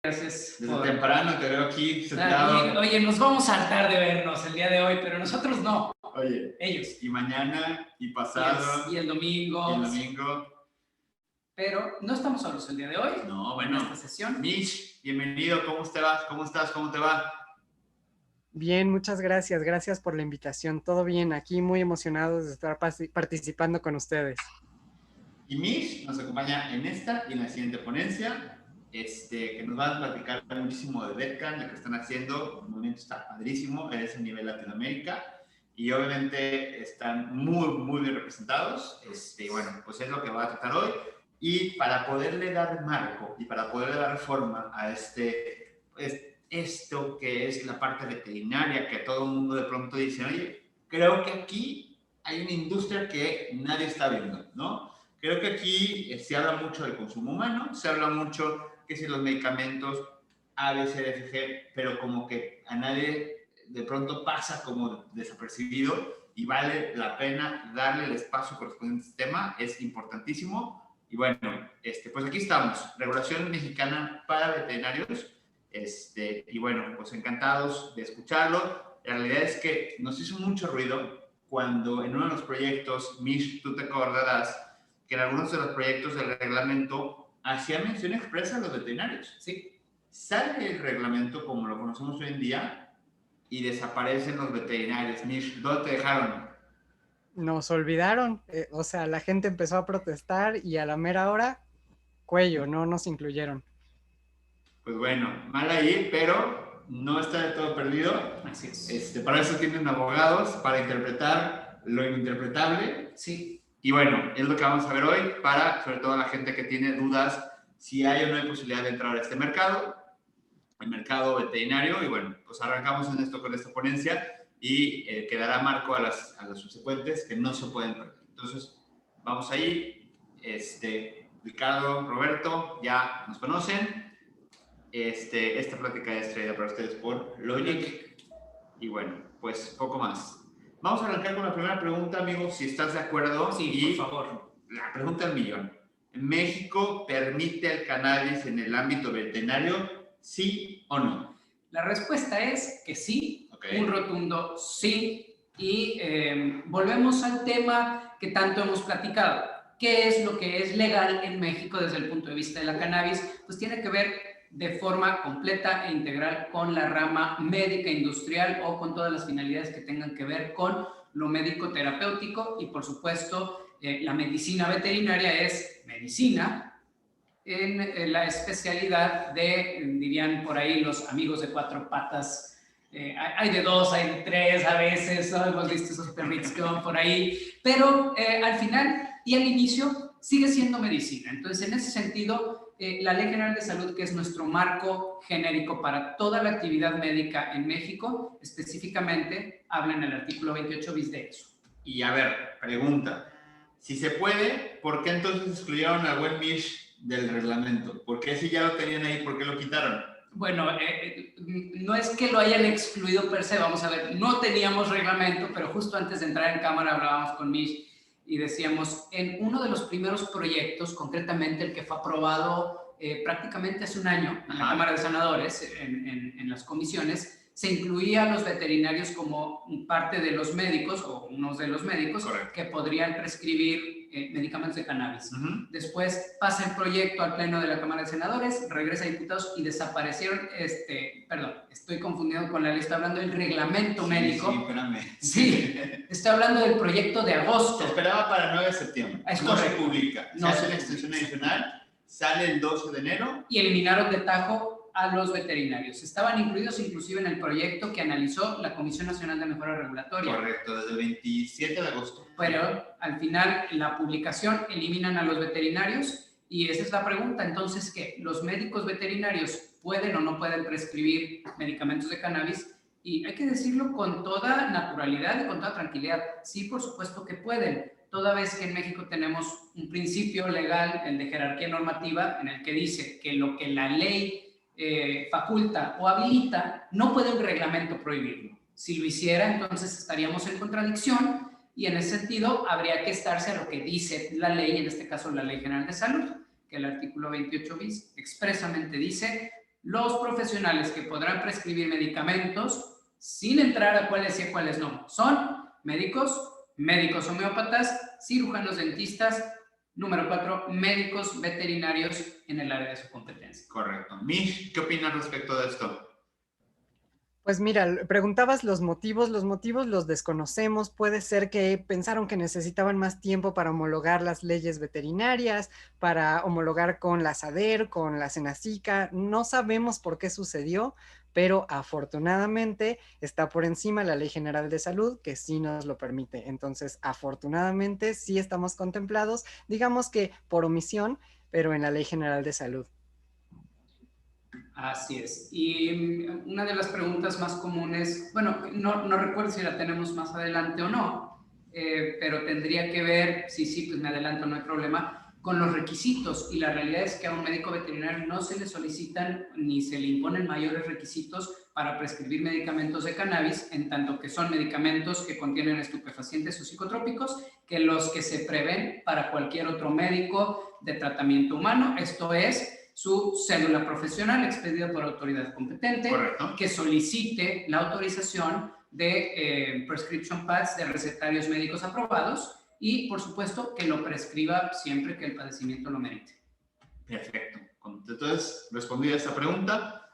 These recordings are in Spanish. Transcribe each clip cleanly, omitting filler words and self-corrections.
Gracias. Desde temprano te veo aquí sentado. Oye, nos vamos a hartar de vernos el día de hoy, pero nosotros no. Oye, ellos. Y mañana, y pasado. Y el domingo. Y el domingo. Pero no estamos solos el día de hoy. No, bueno. En esta sesión. Mish, bienvenido. ¿Cómo te vas? ¿Cómo estás? ¿Cómo te va? Bien, muchas gracias. Gracias por la invitación. Todo bien. Aquí muy emocionados de estar participando con ustedes. Y Mish nos acompaña en esta y en la siguiente ponencia. Que nos van a platicar muchísimo de DEFCON, lo que están haciendo. El movimiento está padrísimo, es a nivel Latinoamérica y obviamente están muy bien representados. Bueno, pues es lo que va a tratar hoy. Y para poderle dar marco y para poderle dar forma a esto que es la parte veterinaria, que todo el mundo de pronto dice, oye, creo que aquí hay una industria que nadie está viendo, ¿no? Creo que aquí se habla mucho del consumo humano, se habla mucho que si los medicamentos A, B, C, D, F, G, pero como que a nadie de pronto pasa como desapercibido y vale la pena darle el espacio correspondiente a este tema, es importantísimo. Y bueno, pues aquí estamos, Regulación Mexicana para Veterinarios, y bueno, pues encantados de escucharlo. La realidad es que nos hizo mucho ruido cuando en uno de los proyectos, Mish, tú te acordarás, que en algunos de los proyectos del reglamento hacía mención expresa a los veterinarios. Sí. Sale el reglamento como lo conocemos hoy en día y desaparecen los veterinarios. Mish, ¿dónde te dejaron? Nos olvidaron, o sea, la gente empezó a protestar y a la mera hora, cuello, no nos incluyeron. Pues bueno, mal ahí, pero no está de todo perdido. Así es. Para eso tienen abogados, para interpretar lo interpretable. Sí. Y bueno, es lo que vamos a ver hoy para, sobre todo, la gente que tiene dudas si hay o no hay posibilidad de entrar a este mercado, el mercado veterinario. Y bueno, pues arrancamos en esto con esta ponencia y quedará marco a las subsecuentes que no se pueden perder. Entonces, vamos ahí. Ricardo, Roberto, ya nos conocen. Esta plática es traída para ustedes por Logic. Y bueno, pues poco más. Vamos a arrancar con la primera pregunta, amigos, si estás de acuerdo. Sí, por favor. La pregunta del millón. ¿México permite el cannabis en el ámbito veterinario, sí o no? La respuesta es que sí, un rotundo sí. Y volvemos al tema que tanto hemos platicado. ¿Qué es lo que es legal en México desde el punto de vista de la cannabis? Pues tiene que ver de forma completa e integral con la rama médica industrial o con todas las finalidades que tengan que ver con lo médico terapéutico y por supuesto la medicina veterinaria es medicina en la especialidad de, dirían por ahí los amigos de cuatro patas, hay de dos, hay de tres a veces, ¿no? Hemos visto esos perritos que van por ahí, pero al final y al inicio sigue siendo medicina. Entonces, en ese sentido, la Ley General de Salud, que es nuestro marco genérico para toda la actividad médica en México, específicamente habla en el artículo 28 bis de eso. Y a ver, pregunta, si se puede, ¿por qué entonces excluyeron al buen Mish del reglamento? ¿Por qué si ya lo tenían ahí, por qué lo quitaron? Bueno, no es que lo hayan excluido per se, vamos a ver, no teníamos reglamento, pero justo antes de entrar en cámara hablábamos con Mish y decíamos, en uno de los primeros proyectos, concretamente el que fue aprobado prácticamente hace un año en la Cámara de Senadores, en las comisiones, se incluía a los veterinarios como parte de los médicos, o unos de los médicos, correcto, que podrían prescribir medicamentos de cannabis. Después pasa el proyecto al Pleno de la Cámara de Senadores, regresa a diputados y desaparecieron, perdón, estoy confundido con la ley, estoy hablando del reglamento médico. Sí, espérame. Sí, estoy hablando del proyecto de agosto. Se esperaba para el 9 de septiembre. Es no correcto. Se publica. No se hace se una extensión adicional, sale el 12 de enero. Y eliminaron de tajo a los veterinarios. Estaban incluidos inclusive en el proyecto que analizó la Comisión Nacional de Mejora Regulatoria. Correcto, desde el 27 de agosto. Pero al final, en la publicación eliminan a los veterinarios y esa es la pregunta. Entonces, ¿qué? ¿Los médicos veterinarios pueden o no pueden prescribir medicamentos de cannabis? Y hay que decirlo con toda naturalidad y con toda tranquilidad. Sí, por supuesto que pueden. Toda vez que en México tenemos un principio legal, el de jerarquía normativa, en el que dice que lo que la ley faculta o habilita, no puede un reglamento prohibirlo. Si lo hiciera, entonces estaríamos en contradicción y en ese sentido habría que estarse a lo que dice la ley, en este caso la Ley General de Salud, que el artículo 28 bis expresamente dice los profesionales que podrán prescribir medicamentos, sin entrar a cuáles sí y a cuáles no, son médicos, médicos homeópatas, cirujanos dentistas, número 4, médicos veterinarios en el área de su competencia. Correcto. Mish, ¿qué opinas respecto de esto? Pues mira, preguntabas los motivos los desconocemos, puede ser que pensaron que necesitaban más tiempo para homologar las leyes veterinarias, para homologar con la SADER, con la Senacica, no sabemos por qué sucedió, pero afortunadamente está por encima la Ley General de Salud que sí nos lo permite, entonces afortunadamente sí estamos contemplados, digamos que por omisión, pero en la Ley General de Salud. Así es. Y una de las preguntas más comunes, bueno, no recuerdo si la tenemos más adelante o no, pero tendría que ver, sí, pues me adelanto, no hay problema, con los requisitos. Y la realidad es que a un médico veterinario no se le solicitan ni se le imponen mayores requisitos para prescribir medicamentos de cannabis, en tanto que son medicamentos que contienen estupefacientes o psicotrópicos, que los que se prevén para cualquier otro médico de tratamiento humano. Esto es su cédula profesional expedida por autoridad competente. Correcto. Que solicite la autorización de prescription pads de recetarios médicos aprobados y, por supuesto, que lo prescriba siempre que el padecimiento lo merite. Perfecto. Entonces, respondida esta pregunta.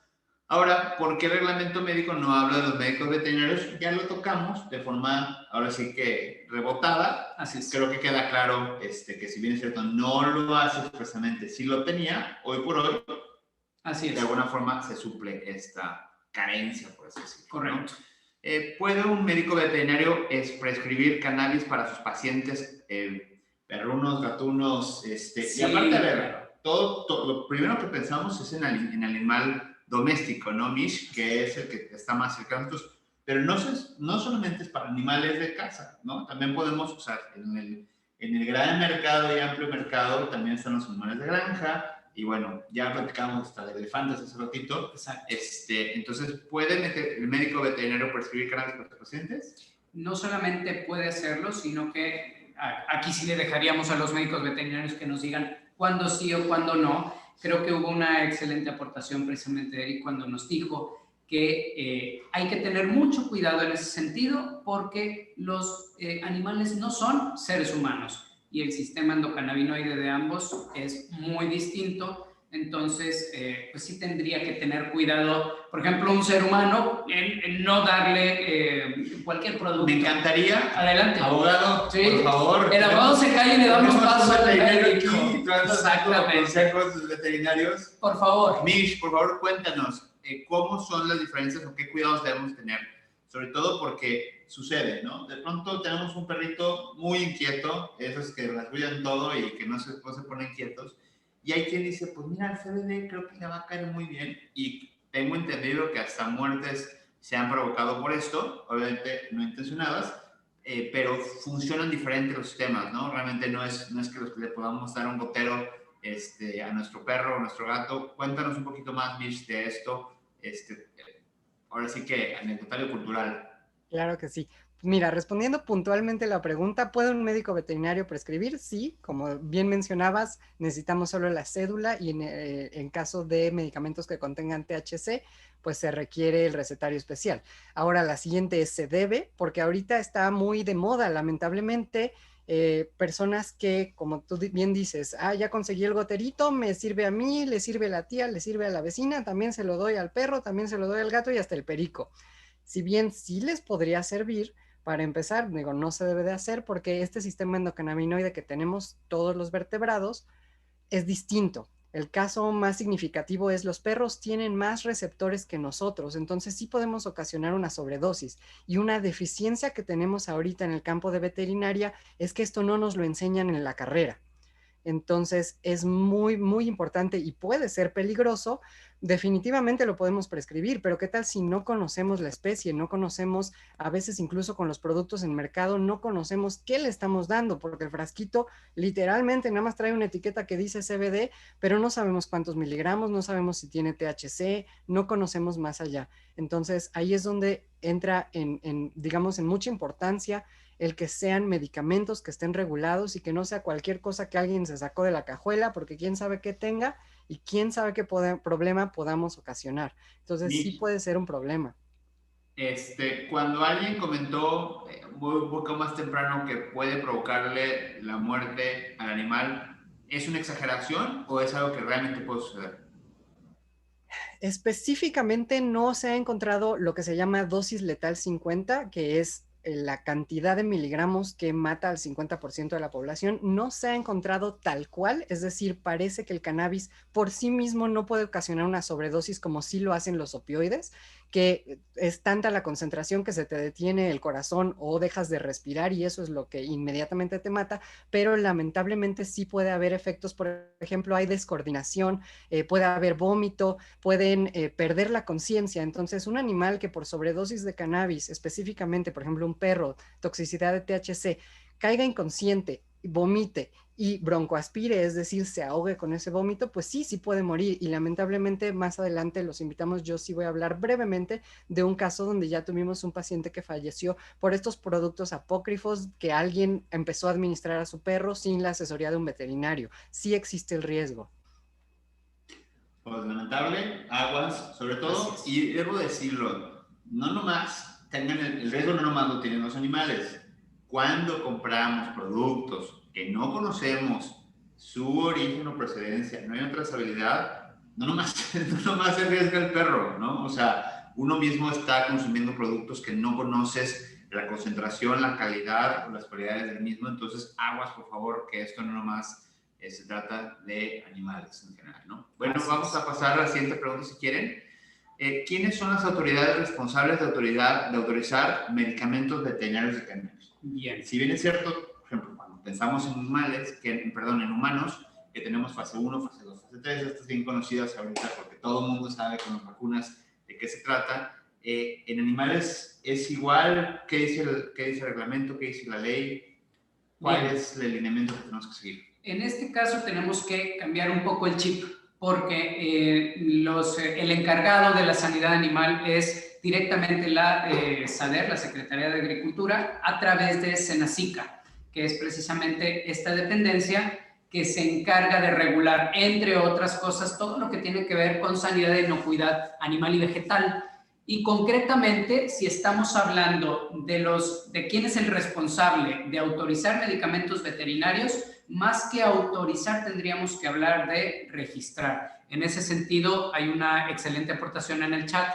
Ahora, ¿por qué el reglamento médico no habla de los médicos veterinarios? Ya lo tocamos de forma, ahora sí que rebotada. Así es. Creo que queda claro que si bien es cierto, no lo hace expresamente, sí lo tenía, hoy por hoy, así es. De alguna forma se suple esta carencia, por así decirlo. Correcto. ¿No? ¿Puede un médico veterinario prescribir cannabis para sus pacientes perrunos, gatunos? Sí, y aparte, a ver, claro. todo, lo primero que pensamos es en el animal doméstico, ¿no, Mish? Que es el que está más cercano a nosotros. Pero no solamente es para animales de casa, ¿no? También podemos usar en el gran mercado y amplio mercado, también están los animales de granja. Y bueno, ya platicamos hasta de elefantes hace ratito. Exacto. Entonces, ¿puede el médico veterinario prescribir cannabis para los pacientes? No solamente puede hacerlo, sino que aquí sí le dejaríamos a los médicos veterinarios que nos digan cuándo sí o cuándo no. Creo que hubo una excelente aportación precisamente de Eric cuando nos dijo que hay que tener mucho cuidado en ese sentido porque los animales no son seres humanos y el sistema endocannabinoide de ambos es muy distinto. Entonces, pues sí tendría que tener cuidado, por ejemplo, un ser humano, en no darle cualquier producto. Me encantaría. Adelante. Abogado, sí. por favor. El abogado se calla y le damos paso al médico. Exactamente. Consejos veterinarios. Por favor. Mish, por favor, cuéntanos cómo son las diferencias o qué cuidados debemos tener. Sobre todo porque sucede, ¿no? De pronto tenemos un perrito muy inquieto, esos que rasguñan todo y que no se ponen quietos. Y hay quien dice, pues mira, el CBD creo que le va a caer muy bien. Y tengo entendido que hasta muertes se han provocado por esto, obviamente no intencionadas, pero funcionan diferentes los sistemas, ¿no? Realmente no es que le podamos dar un gotero a nuestro perro o nuestro gato. Cuéntanos un poquito más, Mish, de esto. Ahora sí que anecdotario cultural. Claro que sí. Mira, respondiendo puntualmente la pregunta, ¿puede un médico veterinario prescribir? Sí, como bien mencionabas, necesitamos solo la cédula y en caso de medicamentos que contengan THC, pues se requiere el recetario especial. Ahora la siguiente es se debe, porque ahorita está muy de moda, lamentablemente, personas que, como tú bien dices, ya conseguí el goterito, me sirve a mí, le sirve a la tía, le sirve a la vecina, también se lo doy al perro, también se lo doy al gato y hasta el perico. Si bien sí les podría servir, para empezar, digo, no se debe de hacer porque este sistema endocannabinoide que tenemos todos los vertebrados es distinto. El caso más significativo es los perros tienen más receptores que nosotros, entonces sí podemos ocasionar una sobredosis. Y una deficiencia que tenemos ahorita en el campo de veterinaria es que esto no nos lo enseñan en la carrera. Entonces es muy, muy importante y puede ser peligroso. Definitivamente lo podemos prescribir, pero ¿qué tal si no conocemos la especie? No conocemos, a veces incluso con los productos en mercado, no conocemos qué le estamos dando, porque el frasquito literalmente nada más trae una etiqueta que dice CBD, pero no sabemos cuántos miligramos, no sabemos si tiene THC, no conocemos más allá. Entonces ahí es donde entra digamos, en mucha importancia el que sean medicamentos que estén regulados y que no sea cualquier cosa que alguien se sacó de la cajuela porque quién sabe qué tenga y quién sabe qué problema podamos ocasionar. Entonces sí Mitch, puede ser un problema. cuando alguien comentó un poco más temprano que puede provocarle la muerte al animal, ¿es una exageración o es algo que realmente puede suceder? Específicamente no se ha encontrado lo que se llama dosis letal 50, que es la cantidad de miligramos que mata al 50% de la población. No se ha encontrado tal cual, es decir, parece que el cannabis por sí mismo no puede ocasionar una sobredosis como sí lo hacen los opioides, que es tanta la concentración que se te detiene el corazón o dejas de respirar y eso es lo que inmediatamente te mata, pero lamentablemente sí puede haber efectos, por ejemplo, hay descoordinación, puede haber vómito, pueden perder la conciencia. Entonces, un animal que por sobredosis de cannabis, específicamente, por ejemplo, un perro, toxicidad de THC, caiga inconsciente, vomite y broncoaspire, es decir, se ahogue con ese vómito, pues sí, sí puede morir. Y lamentablemente más adelante los invitamos, yo sí voy a hablar brevemente de un caso donde ya tuvimos un paciente que falleció por estos productos apócrifos que alguien empezó a administrar a su perro sin la asesoría de un veterinario. Sí existe el riesgo. Pues lamentable, aguas, sobre todo, y debo decirlo, no nomás tengan el riesgo, no nomás lo tienen los animales. Cuando compramos productos que no conocemos su origen o procedencia, no hay otra trazabilidad, no nomás, no nomás se arriesga el perro, ¿no? O sea, uno mismo está consumiendo productos que no conoces la concentración, la calidad o las cualidades del mismo, entonces aguas, por favor, que esto no nomás se trata de animales en general, ¿no? Bueno, vamos a pasar a la siguiente pregunta si quieren. ¿Quiénes son las autoridades responsables de autorizar medicamentos veterinarios de cannabis? Bien. Si bien es cierto, por ejemplo, cuando pensamos en animales, en humanos, que tenemos fase 1, fase 2, fase 3, estas bien conocidas ahorita porque todo el mundo sabe con las vacunas de qué se trata. En animales es igual, ¿qué dice el reglamento, qué dice la ley? ¿Cuál es el lineamiento que tenemos que seguir? En este caso tenemos que cambiar un poco el chip porque el encargado de la sanidad animal es directamente la SADER, la Secretaría de Agricultura, a través de Senacica, que es precisamente esta dependencia que se encarga de regular, entre otras cosas, todo lo que tiene que ver con sanidad e inocuidad animal y vegetal. Y concretamente, si estamos hablando de quién es el responsable de autorizar medicamentos veterinarios, más que autorizar tendríamos que hablar de registrar. En ese sentido, hay una excelente aportación en el chat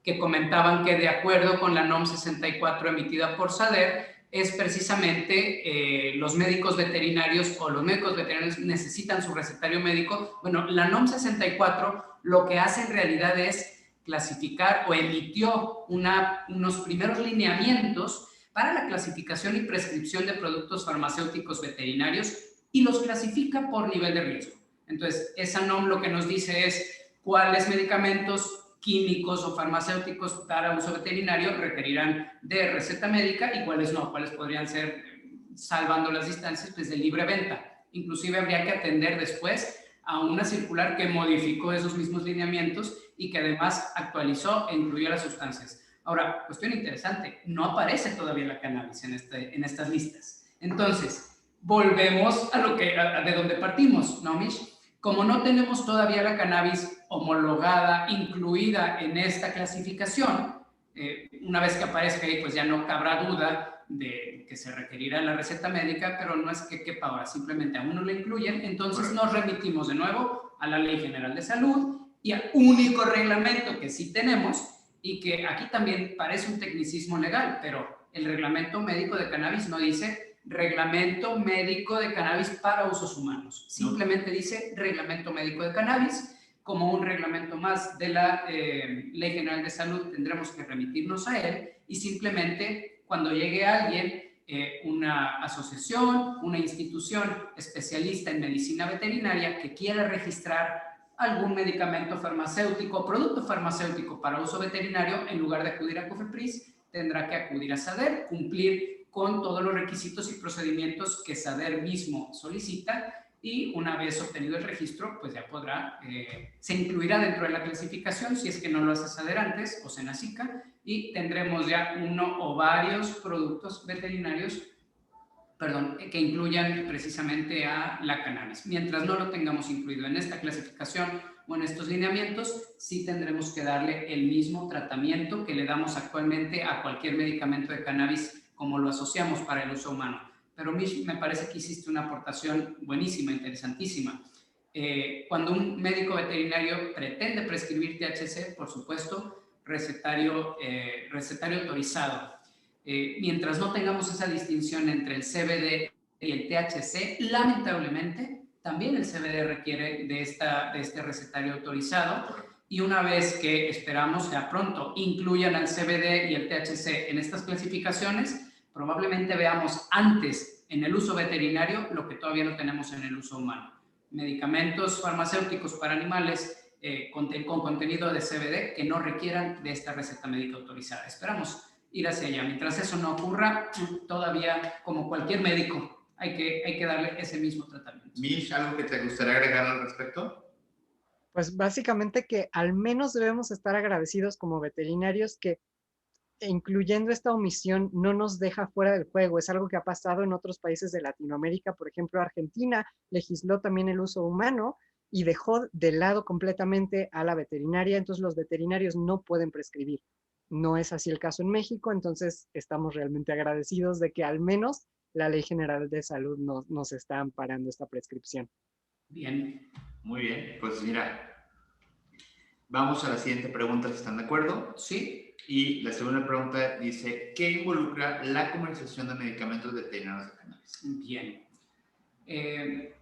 que comentaban que de acuerdo con la NOM 64 emitida por SADER, es precisamente los médicos veterinarios o los médicos veterinarios necesitan su recetario médico. Bueno, la NOM 64 lo que hace en realidad es clasificar o emitió unos primeros lineamientos para la clasificación y prescripción de productos farmacéuticos veterinarios y los clasifica por nivel de riesgo. Entonces, esa NOM lo que nos dice es cuáles medicamentos químicos o farmacéuticos para uso veterinario requerirán de receta médica y cuáles no, cuáles podrían ser, salvando las distancias, pues de libre venta. Inclusive habría que atender después a una circular que modificó esos mismos lineamientos y que además actualizó e incluyó las sustancias. Ahora, cuestión interesante, no aparece todavía la cannabis en estas listas. Entonces, volvemos a de donde partimos, ¿no, Mish? Como no tenemos todavía la cannabis homologada, incluida en esta clasificación, una vez que aparezca ahí, pues ya no cabrá duda de que se requerirá la receta médica, pero no es que quepa ahora, simplemente aún no la incluyen, entonces nos remitimos de nuevo a la Ley General de Salud y al único reglamento que sí tenemos, y que aquí también parece un tecnicismo legal, pero el reglamento médico de cannabis no dice reglamento médico de cannabis para usos humanos, simplemente dice reglamento médico de cannabis. Como un reglamento más de la Ley General de Salud tendremos que remitirnos a él y simplemente cuando llegue alguien, una asociación, una institución especialista en medicina veterinaria que quiera registrar algún medicamento farmacéutico o producto farmacéutico para uso veterinario, en lugar de acudir a COFEPRIS, tendrá que acudir a SADER, cumplir con todos los requisitos y procedimientos que SADER mismo solicita, y una vez obtenido el registro, pues ya podrá, se incluirá dentro de la clasificación si es que no lo hace SADER antes o Senacica, y tendremos ya uno o varios productos veterinarios que incluyan precisamente a la cannabis. Mientras no lo tengamos incluido en esta clasificación o en estos lineamientos, sí tendremos que darle el mismo tratamiento que le damos actualmente a cualquier medicamento de cannabis como lo asociamos para el uso humano. Pero Mish, me parece que hiciste una aportación buenísima, interesantísima. Cuando un médico veterinario pretende prescribir THC, por supuesto, recetario autorizado. Mientras no tengamos esa distinción entre el CBD y el THC, lamentablemente, también el CBD requiere de este recetario autorizado, y una vez que esperamos ya pronto incluyan al CBD y el THC en estas clasificaciones, probablemente veamos antes en el uso veterinario lo que todavía no tenemos en el uso humano. Medicamentos farmacéuticos para animales con contenido de CBD que no requieran de esta receta médica autorizada. Esperamos ir hacia allá. Mientras eso no ocurra, todavía, como cualquier médico, hay que darle ese mismo tratamiento. Mish, ¿algo que te gustaría agregar al respecto? Pues básicamente que al menos debemos estar agradecidos como veterinarios que, incluyendo esta omisión, no nos deja fuera del juego. Es algo que ha pasado en otros países de Latinoamérica. Por ejemplo, Argentina legisló también el uso humano y dejó de lado completamente a la veterinaria. Entonces los veterinarios no pueden prescribir. No es así el caso en México, entonces estamos realmente agradecidos de que al menos la Ley General de Salud nos está amparando esta prescripción. Bien. Muy bien, pues mira, vamos a la siguiente pregunta, si están de acuerdo. Sí. Y la segunda pregunta dice, ¿qué involucra la comercialización de medicamentos veterinarios de cannabis? Bien.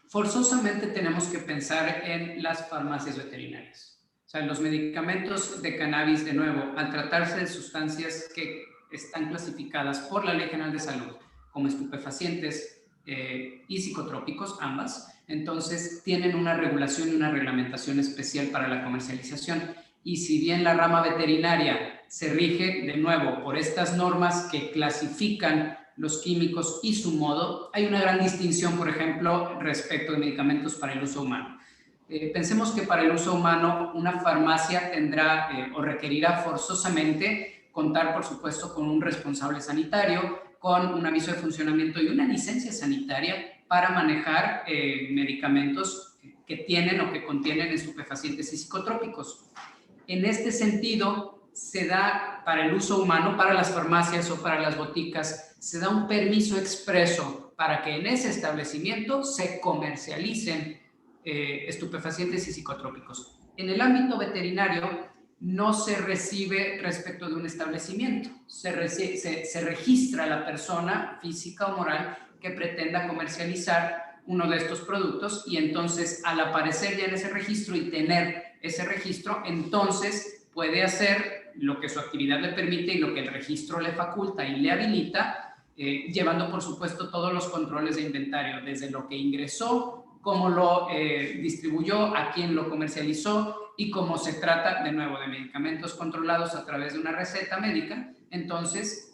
Forzosamente tenemos que pensar en las farmacias veterinarias. O sea, los medicamentos de cannabis, de nuevo, al tratarse de sustancias que están clasificadas por la Ley General de Salud como estupefacientes y psicotrópicos, ambas, entonces tienen una regulación y una reglamentación especial para la comercialización. Y si bien la rama veterinaria se rige, de nuevo, por estas normas que clasifican los químicos y su modo, hay una gran distinción, por ejemplo, respecto de medicamentos para el uso humano. Pensemos que para el uso humano una farmacia tendrá o requerirá forzosamente contar, por supuesto, con un responsable sanitario, con un aviso de funcionamiento y una licencia sanitaria para manejar medicamentos que tienen o que contienen estupefacientes y psicotrópicos. En este sentido, se da para el uso humano, para las farmacias o para las boticas, se da un permiso expreso para que en ese establecimiento se comercialicen estupefacientes y psicotrópicos. En el ámbito veterinario no se recibe respecto de un establecimiento, se registra la persona física o moral que pretenda comercializar uno de estos productos, y entonces al aparecer ya en ese registro y tener ese registro, entonces puede hacer lo que su actividad le permite y lo que el registro le faculta y le habilita, llevando por supuesto todos los controles de inventario, desde lo que ingresó, cómo lo distribuyó, a quién lo comercializó, y cómo se trata de nuevo de medicamentos controlados a través de una receta médica. Entonces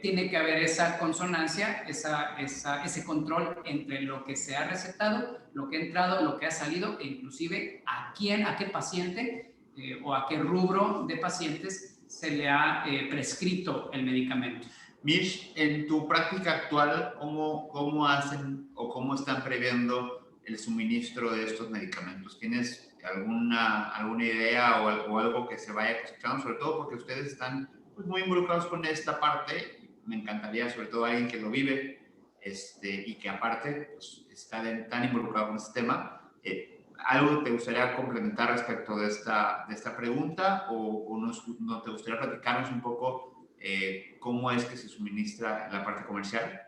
tiene que haber esa consonancia, ese control entre lo que se ha recetado, lo que ha entrado, lo que ha salido, e inclusive a qué paciente o a qué rubro de pacientes se le ha prescrito el medicamento. Mish, en tu práctica actual, ¿cómo hacen o cómo están previendo el suministro de estos medicamentos? ¿Tienes alguna idea o algo que se vaya cosechando? Sobre todo porque ustedes están pues, muy involucrados con esta parte. Me encantaría, sobre todo alguien que lo vive y que aparte pues, está tan involucrado con este tema. ¿Algo te gustaría complementar respecto de esta pregunta o no te gustaría platicarnos un poco cómo es que se suministra la parte comercial?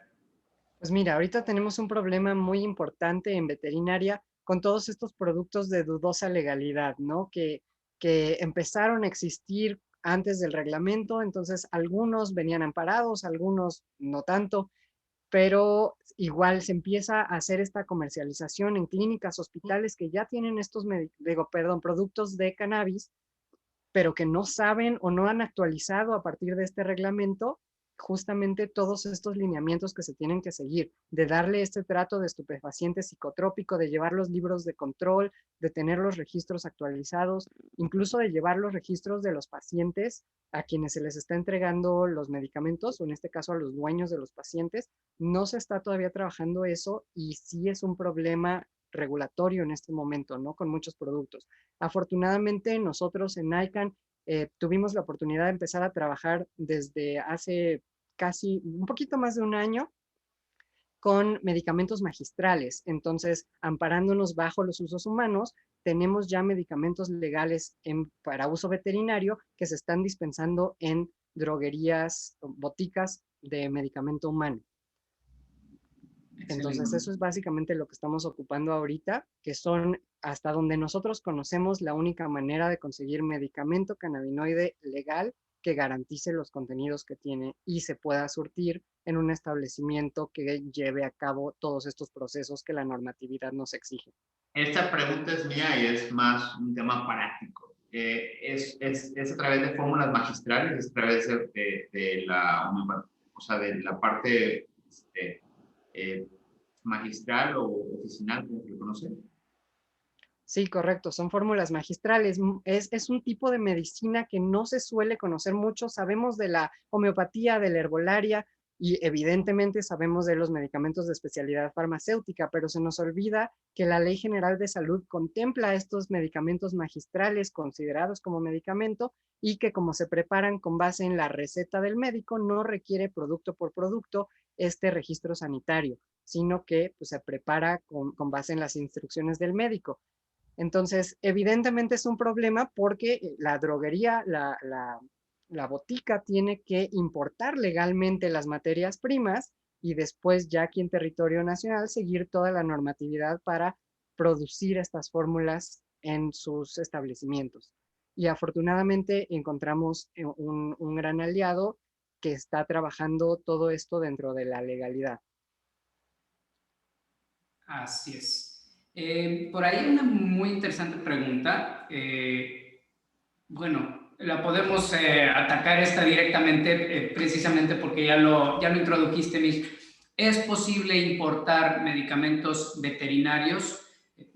Pues mira, ahorita tenemos un problema muy importante en veterinaria con todos estos productos de dudosa legalidad, ¿no? Que empezaron a existir antes del reglamento, entonces algunos venían amparados, algunos no tanto, pero igual se empieza a hacer esta comercialización en clínicas, hospitales que ya tienen estos productos de cannabis, pero que no saben o no han actualizado a partir de este reglamento, justamente todos estos lineamientos que se tienen que seguir, de darle este trato de estupefaciente psicotrópico, de llevar los libros de control, de tener los registros actualizados, incluso de llevar los registros de los pacientes a quienes se les está entregando los medicamentos, o en este caso a los dueños de los pacientes. No se está todavía trabajando eso y sí es un problema regulatorio en este momento, ¿no? Con muchos productos. Afortunadamente, nosotros en ICANN tuvimos la oportunidad de empezar a trabajar desde hace casi un poquito más de un año con medicamentos magistrales. Entonces, amparándonos bajo los usos humanos, tenemos ya medicamentos legales para uso veterinario que se están dispensando en droguerías, boticas de medicamento humano. Entonces, eso es básicamente lo que estamos ocupando ahorita, que son, hasta donde nosotros conocemos, la única manera de conseguir medicamento cannabinoide legal que garantice los contenidos que tiene y se pueda surtir en un establecimiento que lleve a cabo todos estos procesos que la normatividad nos exige. Esta pregunta es mía y es más un tema práctico. ¿Es a través de fórmulas magistrales? ¿Es a través de la, o sea, de la parte magistral o oficinal, como se lo conoce? Sí, correcto, son fórmulas magistrales. Es un tipo de medicina que no se suele conocer mucho. Sabemos de la homeopatía, de la herbolaria y evidentemente sabemos de los medicamentos de especialidad farmacéutica, pero se nos olvida que la Ley General de Salud contempla estos medicamentos magistrales considerados como medicamento y que como se preparan con base en la receta del médico, no requiere producto por producto este registro sanitario, sino que pues, se prepara con base en las instrucciones del médico. Entonces, evidentemente es un problema porque la droguería, la botica tiene que importar legalmente las materias primas y después ya aquí en territorio nacional seguir toda la normatividad para producir estas fórmulas en sus establecimientos. Y afortunadamente encontramos un gran aliado que está trabajando todo esto dentro de la legalidad. Así es. Por ahí una muy interesante pregunta. Bueno, la podemos atacar esta directamente precisamente porque ya lo introdujiste, Mish. ¿Es posible importar medicamentos veterinarios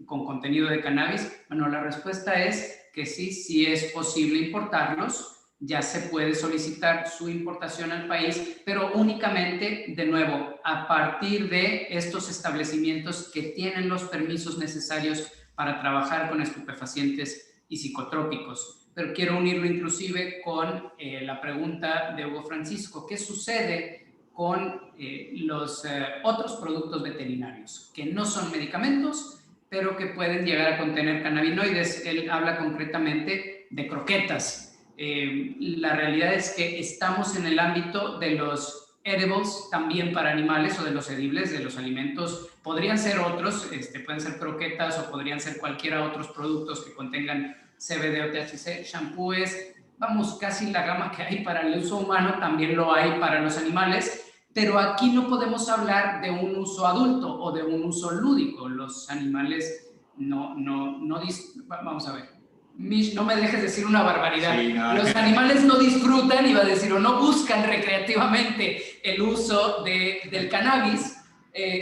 con contenido de cannabis? Bueno, la respuesta es que sí, sí es posible importarlos. Ya se puede solicitar su importación al país, pero únicamente, de nuevo, a partir de estos establecimientos que tienen los permisos necesarios para trabajar con estupefacientes y psicotrópicos. Pero quiero unirlo inclusive con la pregunta de Hugo Francisco. ¿Qué sucede con los otros productos veterinarios que no son medicamentos, pero que pueden llegar a contener cannabinoides? Él habla concretamente de croquetas. La realidad es que estamos en el ámbito de los edibles también para animales o de los edibles, de los alimentos. Podrían ser otros, pueden ser croquetas o podrían ser cualquiera otros productos que contengan CBD o THC, shampoos, vamos, casi la gama que hay para el uso humano también lo hay para los animales, pero aquí no podemos hablar de un uso adulto o de un uso lúdico. Los animales vamos a ver, Mish, no me dejes decir una barbaridad. Sí, no, los animales no disfrutan, iba a decir, o no buscan recreativamente el uso del cannabis.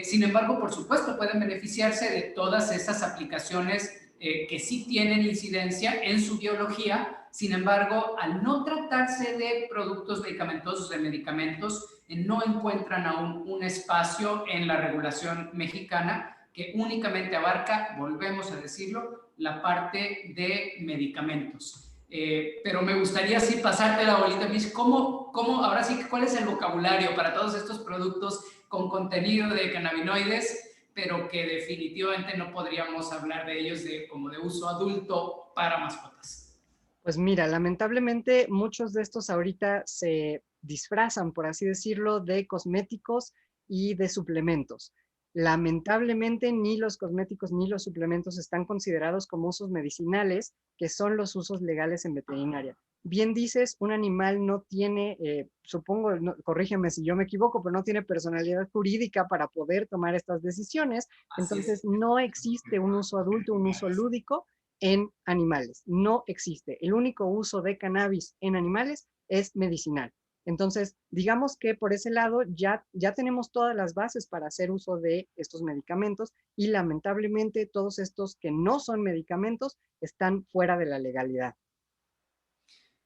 Sin embargo, por supuesto, pueden beneficiarse de todas esas aplicaciones que sí tienen incidencia en su biología. Sin embargo, al no tratarse de productos medicamentosos, de medicamentos, no encuentran aún un espacio en la regulación mexicana que únicamente abarca, volvemos a decirlo, la parte de medicamentos. Pero me gustaría así pasarte la bolita, Mish, ¿cómo ahora sí, cuál es el vocabulario para todos estos productos con contenido de cannabinoides, pero que definitivamente no podríamos hablar de ellos como de uso adulto para mascotas? Pues mira, lamentablemente muchos de estos ahorita se disfrazan, por así decirlo, de cosméticos y de suplementos. Lamentablemente ni los cosméticos ni los suplementos están considerados como usos medicinales, que son los usos legales en veterinaria. Bien dices, un animal no tiene, supongo, corrígeme si yo me equivoco, pero no tiene personalidad jurídica para poder tomar estas decisiones. Entonces no existe un uso adulto, un uso lúdico en animales. No existe. El único uso de cannabis en animales es medicinal. Entonces, digamos que por ese lado ya tenemos todas las bases para hacer uso de estos medicamentos y lamentablemente todos estos que no son medicamentos están fuera de la legalidad.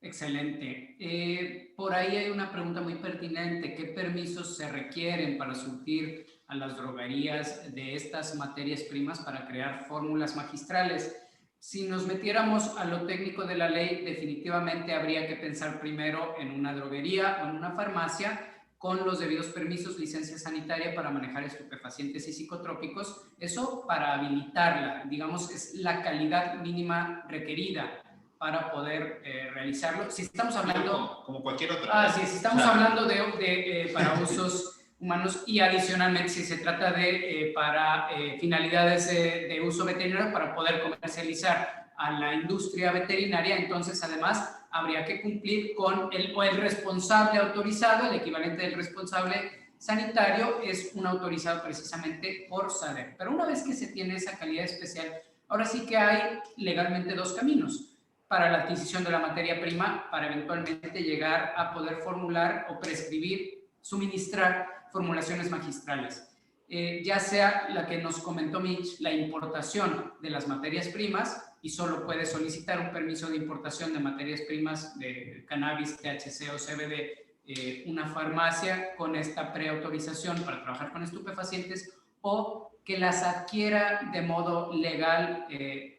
Excelente. Por ahí hay una pregunta muy pertinente. ¿Qué permisos se requieren para surtir a las droguerías de estas materias primas para crear fórmulas magistrales? Si nos metiéramos a lo técnico de la ley, definitivamente habría que pensar primero en una droguería o en una farmacia con los debidos permisos, licencia sanitaria para manejar estupefacientes y psicotrópicos. Eso para habilitarla, digamos, es la calidad mínima requerida para poder realizarlo. Si estamos hablando... Como cualquier otra. Sí, si estamos hablando de para usos humanos y adicionalmente si se trata de para finalidades de uso veterinario para poder comercializar a la industria veterinaria, entonces además habría que cumplir con el responsable autorizado, el equivalente del responsable sanitario es un autorizado precisamente por SADER. Pero una vez que se tiene esa calidad especial, ahora sí que hay legalmente dos caminos para la adquisición de la materia prima, para eventualmente llegar a poder formular o prescribir, suministrar formulaciones magistrales. Ya sea la que nos comentó Mitch, la importación de las materias primas, y solo puede solicitar un permiso de importación de materias primas de cannabis, THC o CBD, una farmacia con esta preautorización para trabajar con estupefacientes, o que las adquiera de modo legal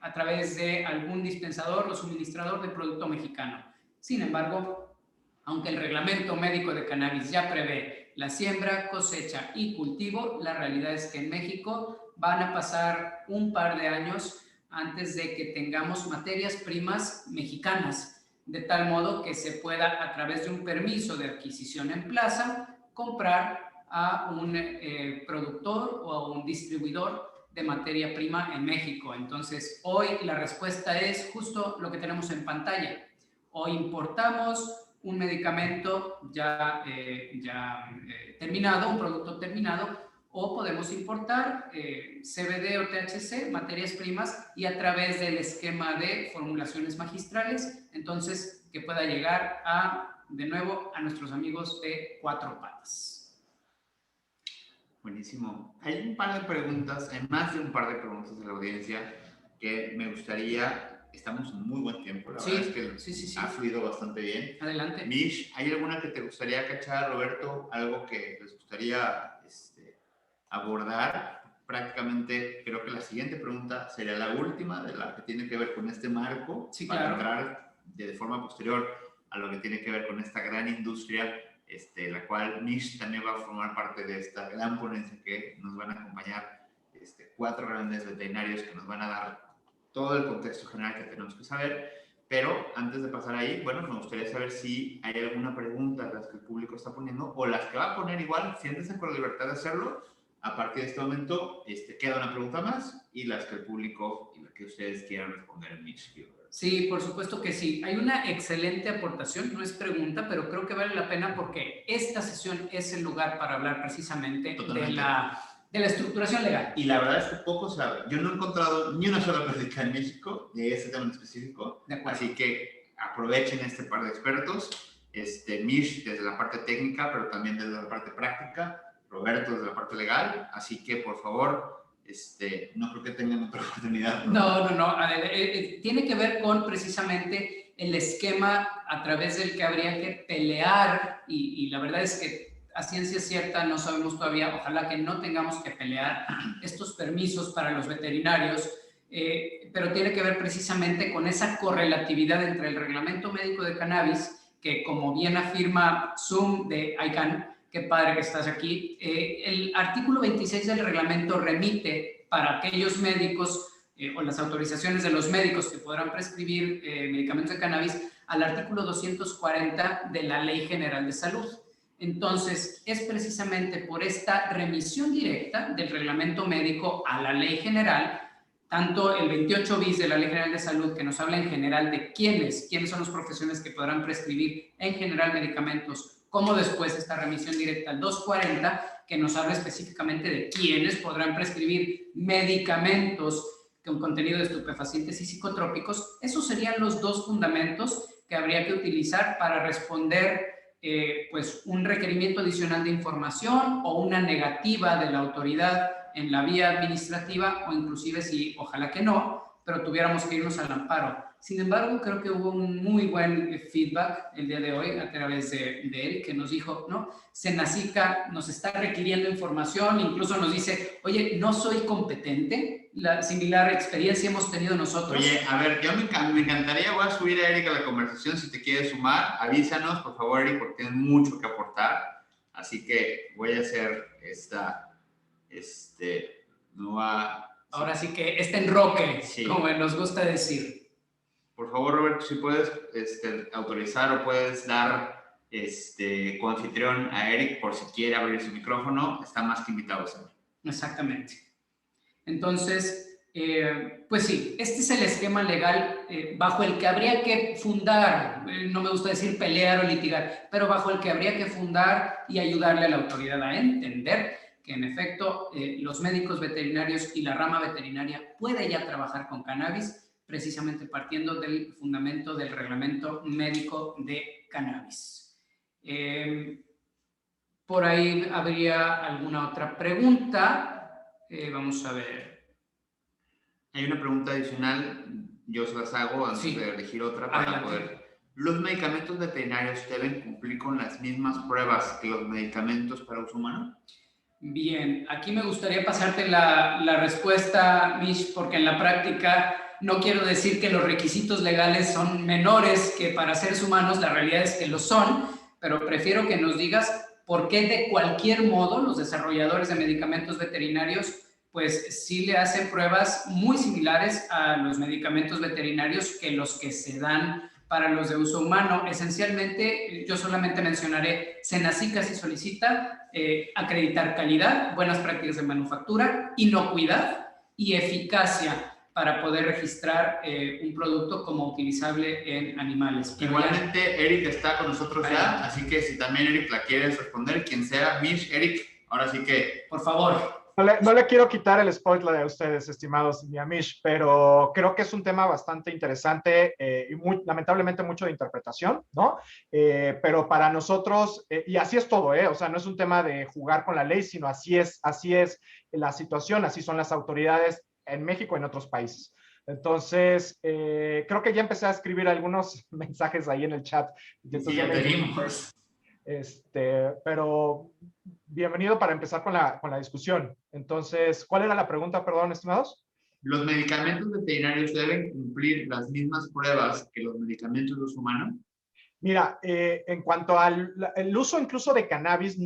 a través de algún dispensador o suministrador de producto mexicano. Sin embargo, aunque el reglamento médico de cannabis ya prevé la siembra, cosecha y cultivo, la realidad es que en México van a pasar un par de años antes de que tengamos materias primas mexicanas, de tal modo que se pueda, a través de un permiso de adquisición en plaza, comprar a un productor o a un distribuidor de materia prima en México. Entonces, hoy la respuesta es justo lo que tenemos en pantalla. O importamos un medicamento ya terminado, un producto terminado, o podemos importar CBD o THC, materias primas, y a través del esquema de formulaciones magistrales, entonces que pueda llegar de nuevo a nuestros amigos de Cuatro Patas. Buenísimo. Hay un par de preguntas, hay más de un par de preguntas de la audiencia que me gustaría, estamos en muy buen tiempo, la verdad es que sí. ha fluido bastante bien. Adelante. Mish, ¿hay alguna que te gustaría cachar, Roberto? ¿Algo que les gustaría abordar? Prácticamente creo que la siguiente pregunta sería la última, de la que tiene que ver con este marco, sí, para claro. entrar de forma posterior a lo que tiene que ver con esta gran industria, la cual Mish también va a formar parte de esta gran ponencia que nos van a acompañar 4 grandes veterinarios que nos van a dar todo el contexto general que tenemos que saber. Pero antes de pasar ahí, bueno, me gustaría saber si hay alguna pregunta de las que el público está poniendo o las que va a poner igual, siéntense con la libertad de hacerlo. A partir de este momento queda una pregunta más y las que el público y las que ustedes quieran responder en Mitch. Sí, por supuesto que sí. Hay una excelente aportación, no es pregunta, pero creo que vale la pena porque esta sesión es el lugar para hablar precisamente de la estructuración legal. Y la verdad es que poco sabe. Yo no he encontrado ni una sola plática en México de este tema en específico. Así que aprovechen este par de expertos. Mish desde la parte técnica, pero también desde la parte práctica. Roberto desde la parte legal. Así que, por favor, no creo que tengan otra oportunidad. No. Tiene que ver con precisamente el esquema a través del que habría que pelear y la verdad es que a ciencia cierta no sabemos todavía, ojalá que no tengamos que pelear estos permisos para los veterinarios, pero tiene que ver precisamente con esa correlatividad entre el reglamento médico de cannabis, que como bien afirma Zoom de ICANN, qué padre que estás aquí, el artículo 26 del reglamento remite para aquellos médicos o las autorizaciones de los médicos que podrán prescribir medicamentos de cannabis al artículo 240 de la Ley General de Salud. Entonces, es precisamente por esta remisión directa del reglamento médico a la ley general, tanto el 28 bis de la Ley General de Salud, que nos habla en general de quiénes son los profesionales que podrán prescribir en general medicamentos, como después esta remisión directa al 240, que nos habla específicamente de quiénes podrán prescribir medicamentos con contenido de estupefacientes y psicotrópicos. Esos serían los dos fundamentos que habría que utilizar para responder pues un requerimiento adicional de información o una negativa de la autoridad en la vía administrativa, o inclusive si, ojalá que no, pero tuviéramos que irnos al amparo. Sin embargo, creo que hubo un muy buen feedback el día de hoy a través de Eric, que nos dijo, ¿no? Senacica nos está requiriendo información, incluso nos dice, oye, no soy competente, la similar experiencia hemos tenido nosotros. Oye, a ver, yo me encantaría, voy a subir a Eric a la conversación, si te quieres sumar, avísanos, por favor, Eric, porque tienes mucho que aportar, así que voy a hacer esta nueva... Ahora sí que este enroque, sí, como nos gusta decir. Por favor, Roberto, si puedes autorizar o puedes dar como anfitrión a Eric por si quiere abrir su micrófono, está más que invitado a hacerlo. Exactamente. Entonces, pues sí, este es el esquema legal bajo el que habría que fundar, no me gusta decir pelear o litigar, pero bajo el que habría que fundar y ayudarle a la autoridad a entender que en efecto los médicos veterinarios y la rama veterinaria puede ya trabajar con cannabis, precisamente partiendo del fundamento del reglamento médico de cannabis. Por ahí habría alguna otra pregunta. Vamos a ver. Hay una pregunta adicional, yo se las hago antes de elegir otra para poder... ¿Los medicamentos veterinarios deben cumplir con las mismas pruebas que los medicamentos para uso humano? Bien, aquí me gustaría pasarte la respuesta, Mish, porque en la práctica no quiero decir que los requisitos legales son menores que para seres humanos, la realidad es que lo son, pero prefiero que nos digas por qué de cualquier modo los desarrolladores de medicamentos veterinarios pues sí le hacen pruebas muy similares a los medicamentos veterinarios que los que se dan para los de uso humano. Esencialmente, yo solamente mencionaré, Senacica si solicita acreditar calidad, buenas prácticas de manufactura, inocuidad y eficacia para poder registrar un producto como utilizable en animales. Igualmente, Eric está con nosotros ya, así que si también Eric la quieres responder, quien sea, Mish, Eric, ahora sí que... Por favor. No le quiero quitar el spoiler a ustedes, estimados Miamish, pero creo que es un tema bastante interesante y lamentablemente mucho de interpretación, ¿no? Pero para nosotros, y así es todo, o sea, no es un tema de jugar con la ley, sino así es la situación, así son las autoridades en México y en otros países. Entonces, creo que ya empecé a escribir algunos mensajes ahí en el chat. Sí, ya tenemos. Pero bienvenido para empezar con la discusión. Entonces, ¿cuál era la pregunta, perdón, estimados? ¿Los medicamentos veterinarios deben cumplir las mismas pruebas que los medicamentos de uso humano? Mira, en cuanto al uso incluso de cannabis,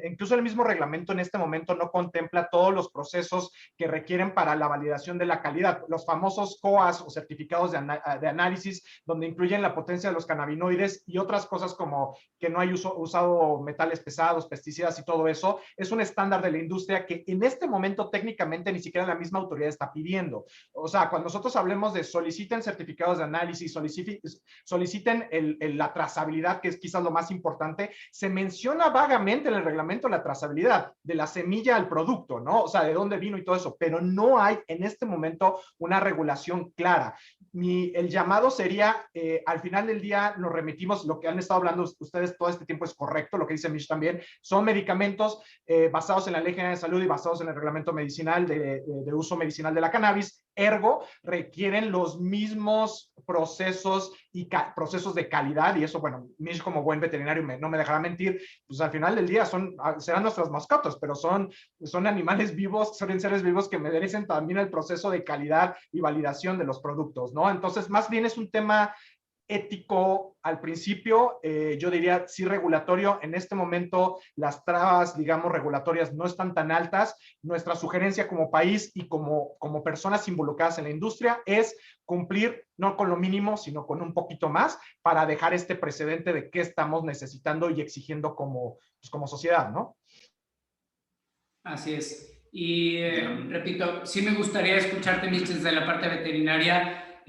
incluso el mismo reglamento en este momento no contempla todos los procesos que requieren para la validación de la calidad. Los famosos COAs o certificados de análisis, donde incluyen la potencia de los cannabinoides y otras cosas como que no hay usado metales pesados, pesticidas y todo eso, es un estándar de la industria que en este momento técnicamente ni siquiera la misma autoridad está pidiendo. O sea, cuando nosotros hablemos de soliciten certificados de análisis, soliciten la trazabilidad, que es quizás lo más importante, se menciona vagamente en el reglamento la trazabilidad de la semilla al producto, ¿no? O sea, de dónde vino y todo eso, pero no hay en este momento una regulación clara. El llamado sería, al final del día nos remitimos, lo que han estado hablando ustedes todo este tiempo es correcto, lo que dice Mish también, son medicamentos basados en la Ley General de Salud y basados en el reglamento medicinal de uso medicinal de la cannabis, ergo requieren los mismos procesos y procesos de calidad, y eso, bueno, Mish como buen veterinario no me dejará mentir, pues al final del día serán nuestras mascotas, pero son animales vivos, son seres vivos que merecen también el proceso de calidad y validación de los productos, ¿no? Entonces, más bien es un tema ético al principio, yo diría sí regulatorio. En este momento las trabas, digamos, regulatorias no están tan altas. Nuestra sugerencia como país y como personas involucradas en la industria es cumplir no con lo mínimo, sino con un poquito más para dejar este precedente de qué estamos necesitando y exigiendo como sociedad, ¿no? Así es. Y repito, sí me gustaría escucharte, Mitch, desde la parte veterinaria,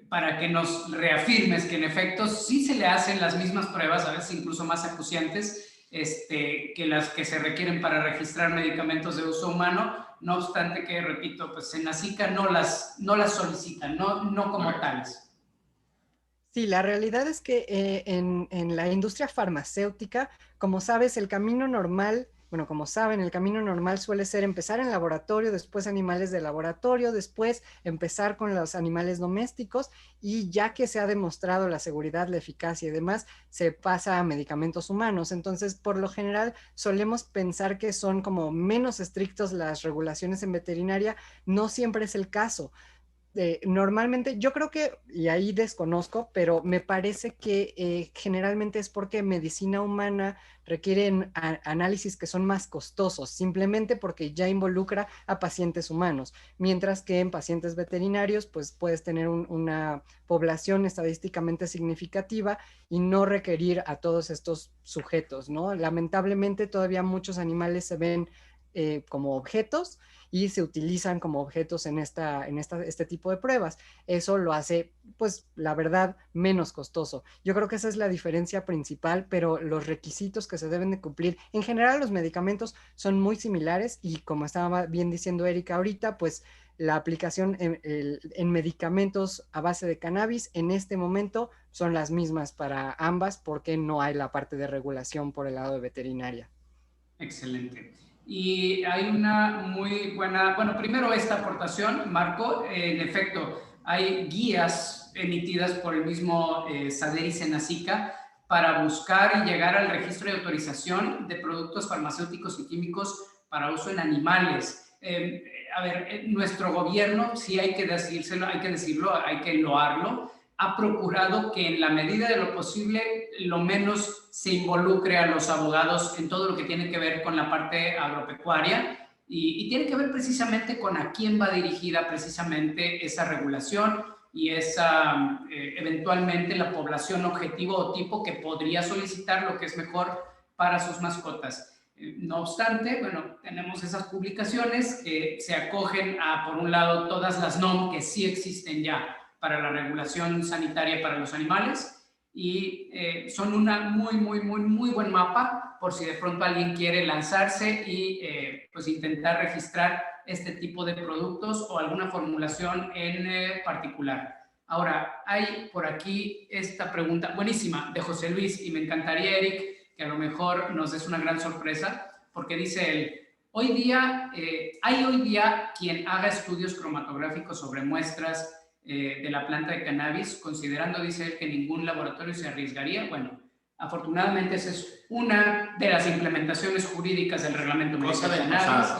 para que nos reafirmes que en efecto sí se le hacen las mismas pruebas, a veces incluso más acuciantes, que las que se requieren para registrar medicamentos de uso humano, no obstante que, repito, pues Senacica no las solicitan, no como tales. Sí, la realidad es que en la industria farmacéutica, como sabes, el camino normal, bueno, como saben, el camino normal suele ser empezar en laboratorio, después animales de laboratorio, después empezar con los animales domésticos y ya que se ha demostrado la seguridad, la eficacia y demás, se pasa a medicamentos humanos. Entonces, por lo general, solemos pensar que son como menos estrictos las regulaciones en veterinaria. No siempre es el caso. Normalmente, yo creo que, y ahí desconozco, pero me parece que generalmente es porque medicina humana requieren análisis que son más costosos, simplemente porque ya involucra a pacientes humanos, mientras que en pacientes veterinarios, pues puedes tener una población estadísticamente significativa y no requerir a todos estos sujetos, ¿no? Lamentablemente todavía muchos animales se ven como objetos y se utilizan como objetos en este tipo de pruebas. Eso lo hace, pues, la verdad, menos costoso. Yo creo que esa es la diferencia principal, pero los requisitos que se deben de cumplir, en general los medicamentos son muy similares y como estaba bien diciendo Erika ahorita, pues la aplicación en medicamentos a base de cannabis en este momento son las mismas para ambas porque no hay la parte de regulación por el lado de veterinaria. Excelente. Y hay una muy buena, bueno, primero esta aportación, Marco, en efecto, hay guías emitidas por el mismo SADER y SENASICA para buscar y llegar al registro de autorización de productos farmacéuticos y químicos para uso en animales. A ver, nuestro gobierno, sí hay que decírselo, hay que loarlo, ha procurado que en la medida de lo posible lo menos se involucre a los abogados en todo lo que tiene que ver con la parte agropecuaria y tiene que ver precisamente con a quién va dirigida precisamente esa regulación y esa eventualmente la población objetivo o tipo que podría solicitar lo que es mejor para sus mascotas. No obstante, bueno, tenemos esas publicaciones que se acogen a, por un lado, todas las NOM que sí existen ya para la regulación sanitaria para los animales y son una muy buen mapa por si de pronto alguien quiere lanzarse y pues intentar registrar este tipo de productos o alguna formulación en particular. Ahora, hay por aquí esta pregunta buenísima de José Luis y me encantaría, Eric, que a lo mejor nos des una gran sorpresa, porque dice él, hay hoy día quien haga estudios cromatográficos sobre muestras de la planta de cannabis, considerando, dice él, que ningún laboratorio se arriesgaría. Bueno, afortunadamente esa es una de las implementaciones jurídicas del reglamento médico de cannabis.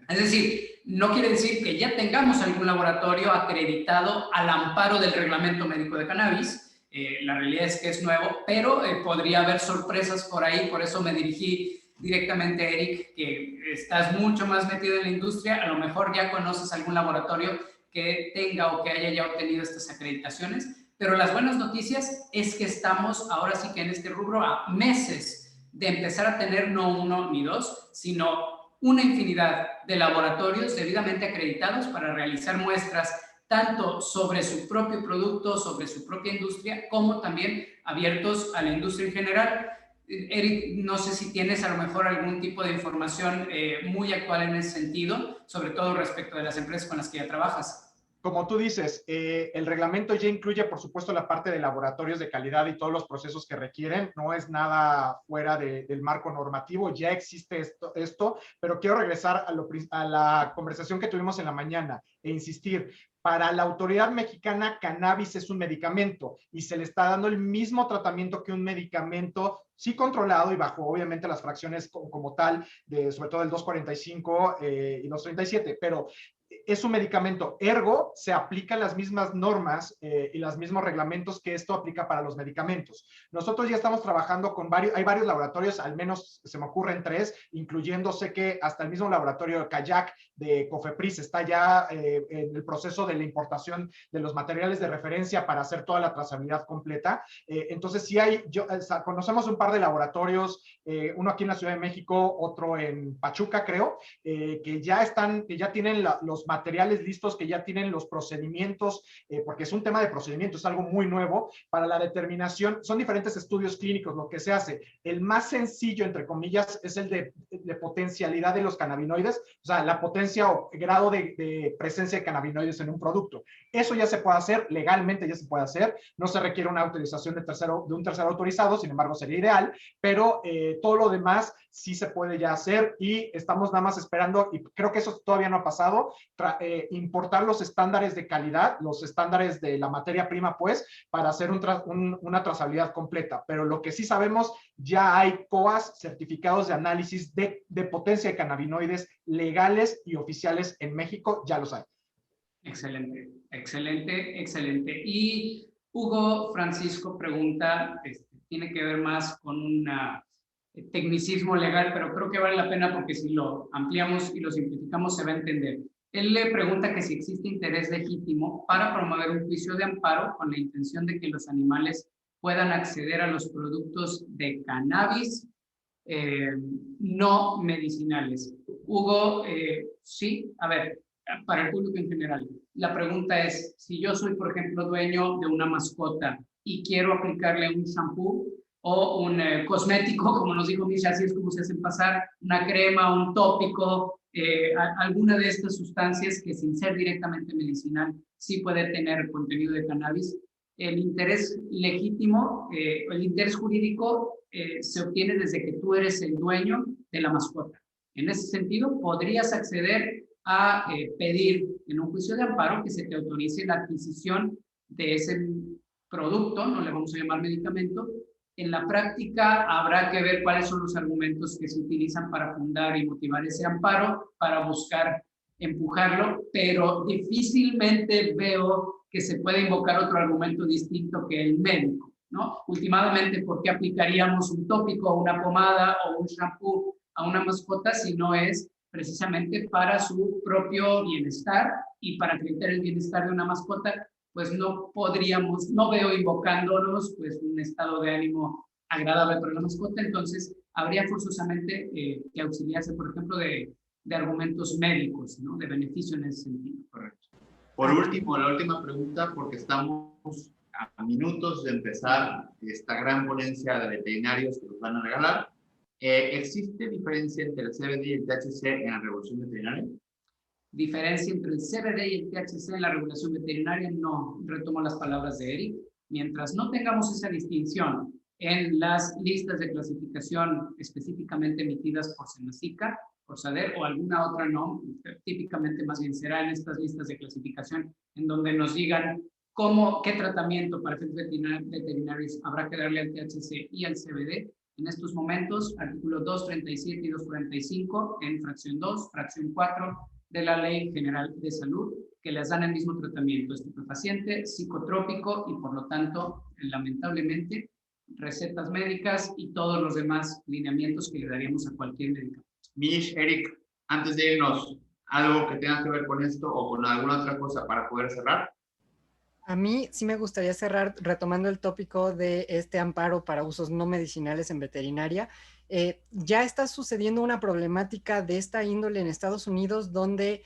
Es decir, no quiere decir que ya tengamos algún laboratorio acreditado al amparo del reglamento médico de cannabis. La realidad es que es nuevo, pero podría haber sorpresas por ahí, por eso me dirigí directamente a Eric, que estás mucho más metido en la industria, a lo mejor ya conoces algún laboratorio que tenga o que haya ya obtenido estas acreditaciones, pero las buenas noticias es que estamos ahora sí que en este rubro a meses de empezar a tener no uno ni dos, sino una infinidad de laboratorios debidamente acreditados para realizar muestras tanto sobre su propio producto, sobre su propia industria, como también abiertos a la industria en general. Eric, no sé si tienes a lo mejor algún tipo de información muy actual en ese sentido, sobre todo respecto de las empresas con las que ya trabajas. Como tú dices, el reglamento ya incluye, por supuesto, la parte de laboratorios de calidad y todos los procesos que requieren. No es nada del marco normativo, ya existe esto, pero quiero regresar a la conversación que tuvimos en la mañana e insistir. Para la autoridad mexicana, cannabis es un medicamento y se le está dando el mismo tratamiento que un medicamento, sí controlado y bajo, obviamente, las fracciones como tal, sobre todo el 245 y 237, pero es un medicamento, ergo se aplican las mismas normas y los mismos reglamentos que esto aplica para los medicamentos. Nosotros ya estamos trabajando con hay varios laboratorios, al menos se me ocurren 3, incluyendo, sé que hasta el mismo laboratorio de Kayak de Cofepris está ya en el proceso de la importación de los materiales de referencia para hacer toda la trazabilidad completa. Entonces sí conocemos un par de laboratorios, uno aquí en la Ciudad de México, otro en Pachuca, creo, que ya tienen los los materiales listos, que ya tienen los procedimientos, porque es un tema de procedimiento, es algo muy nuevo, para la determinación. Son diferentes estudios clínicos lo que se hace. El más sencillo, entre comillas, es el de potencialidad de los cannabinoides, o sea, la potencia o grado de presencia de cannabinoides en un producto. Eso ya se puede hacer, legalmente ya se puede hacer, no se requiere una autorización de un tercero autorizado, sin embargo sería ideal, pero todo lo demás sí se puede ya hacer y estamos nada más esperando, y creo que eso todavía no ha pasado, importar los estándares de calidad, los estándares de la materia prima, pues, para hacer una trazabilidad completa. Pero lo que sí sabemos, ya hay COAs, certificados de análisis de potencia de cannabinoides legales y oficiales en México, ya los hay. Excelente, excelente, excelente. Y Hugo Francisco pregunta, tiene que ver más con un tecnicismo legal, pero creo que vale la pena porque si lo ampliamos y lo simplificamos se va a entender. Él le pregunta que si existe interés legítimo para promover un juicio de amparo con la intención de que los animales puedan acceder a los productos de cannabis no medicinales. Hugo, sí, a ver, para el público en general, la pregunta es, si yo soy, por ejemplo, dueño de una mascota y quiero aplicarle un shampoo o un cosmético, como nos dijo Misha, así es como se hacen pasar, una crema, un tópico, alguna de estas sustancias que sin ser directamente medicinal sí puede tener contenido de cannabis, el interés legítimo, el interés jurídico se obtiene desde que tú eres el dueño de la mascota. En ese sentido, podrías acceder a pedir en un juicio de amparo que se te autorice la adquisición de ese producto, no le vamos a llamar medicamento. En la práctica habrá que ver cuáles son los argumentos que se utilizan para fundar y motivar ese amparo, para buscar empujarlo, pero difícilmente veo que se pueda invocar otro argumento distinto que el médico, ¿no? Últimamente, ¿por qué aplicaríamos un tópico, una pomada o un shampoo a una mascota si no es precisamente para su propio bienestar y para acreditar el bienestar de una mascota? Pues no podríamos, no veo invocándonos pues un estado de ánimo agradable para la mascota, entonces habría forzosamente que auxiliarse, por ejemplo, de argumentos médicos, ¿no? De beneficio en ese sentido. Correcto. Por último, la última pregunta, porque estamos a minutos de empezar esta gran ponencia de veterinarios que nos van a regalar. ¿Existe diferencia entre el CBD y el THC en la regulación veterinaria? Diferencia entre el CBD y el THC en la regulación veterinaria, no. Retomo las palabras de Eric. Mientras no tengamos esa distinción en las listas de clasificación específicamente emitidas por Senacica, por SADER o alguna otra no, típicamente más bien será en estas listas de clasificación en donde nos digan qué tratamiento para efectos veterinarios habrá que darle al THC y al CBD. En estos momentos, artículos 237 y 245 en fracción 2, fracción 4 de la Ley General de Salud, que les dan el mismo tratamiento estupefaciente, psicotrópico y por lo tanto, lamentablemente, recetas médicas y todos los demás lineamientos que le daríamos a cualquier medicamento. Mish, Eric, antes de irnos, ¿algo que tenga que ver con esto o con alguna otra cosa para poder cerrar? A mí sí me gustaría cerrar retomando el tópico de este amparo para usos no medicinales en veterinaria. Ya está sucediendo una problemática de esta índole en Estados Unidos donde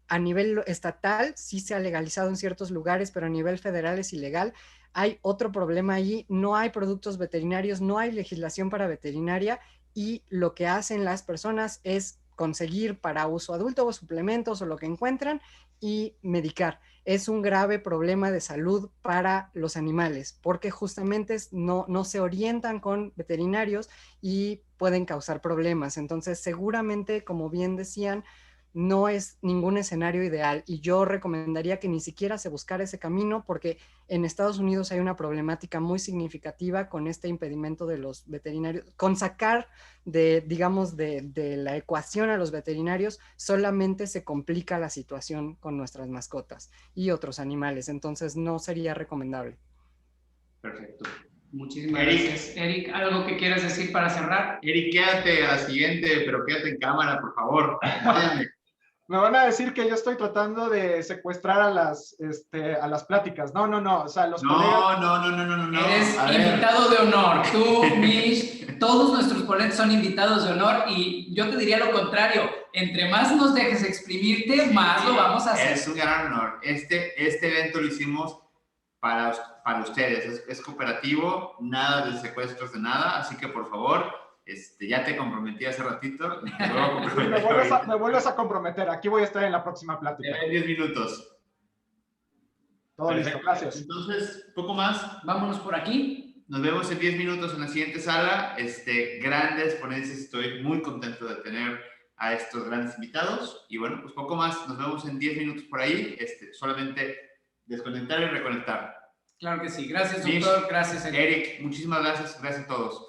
a nivel estatal sí se ha legalizado en ciertos lugares, pero a nivel federal es ilegal. Hay otro problema allí, no hay productos veterinarios, no hay legislación para veterinaria y lo que hacen las personas es conseguir para uso adulto o suplementos o lo que encuentran y medicar. Es un grave problema de salud para los animales porque justamente no se orientan con veterinarios y pueden causar problemas. Entonces, seguramente, como bien decían, no es ningún escenario ideal y yo recomendaría que ni siquiera se buscara ese camino porque en Estados Unidos hay una problemática muy significativa con este impedimento de los veterinarios, con sacar digamos, de la ecuación a los veterinarios, solamente se complica la situación con nuestras mascotas y otros animales, entonces no sería recomendable. Perfecto. Muchísimas gracias. Eric, ¿algo que quieras decir para cerrar? Eric, quédate a la siguiente, pero quédate en cámara, por favor. Me van a decir que yo estoy tratando de secuestrar a las pláticas. No. O sea, los colegas... No. Eres invitado de honor. Tú, Mish, todos nuestros ponentes son invitados de honor y yo te diría lo contrario, entre más nos dejes exprimirte, más lo vamos a hacer. Es un gran honor. Este evento lo hicimos para ustedes, es cooperativo, nada de secuestros de nada, así que por favor, ya te comprometí hace ratito. Me vuelves a comprometer, aquí voy a estar en la próxima plática. En 10 minutos. Todo listo, gracias. Entonces, poco más. Vámonos por aquí. Nos vemos en 10 minutos en la siguiente sala. Grandes ponencias, estoy muy contento de tener a estos grandes invitados. Y bueno, pues poco más. Nos vemos en 10 minutos por ahí. Solamente desconectar y reconectar. Claro que sí. Gracias, doctor. Gracias, Eric. Muchísimas gracias. Gracias a todos.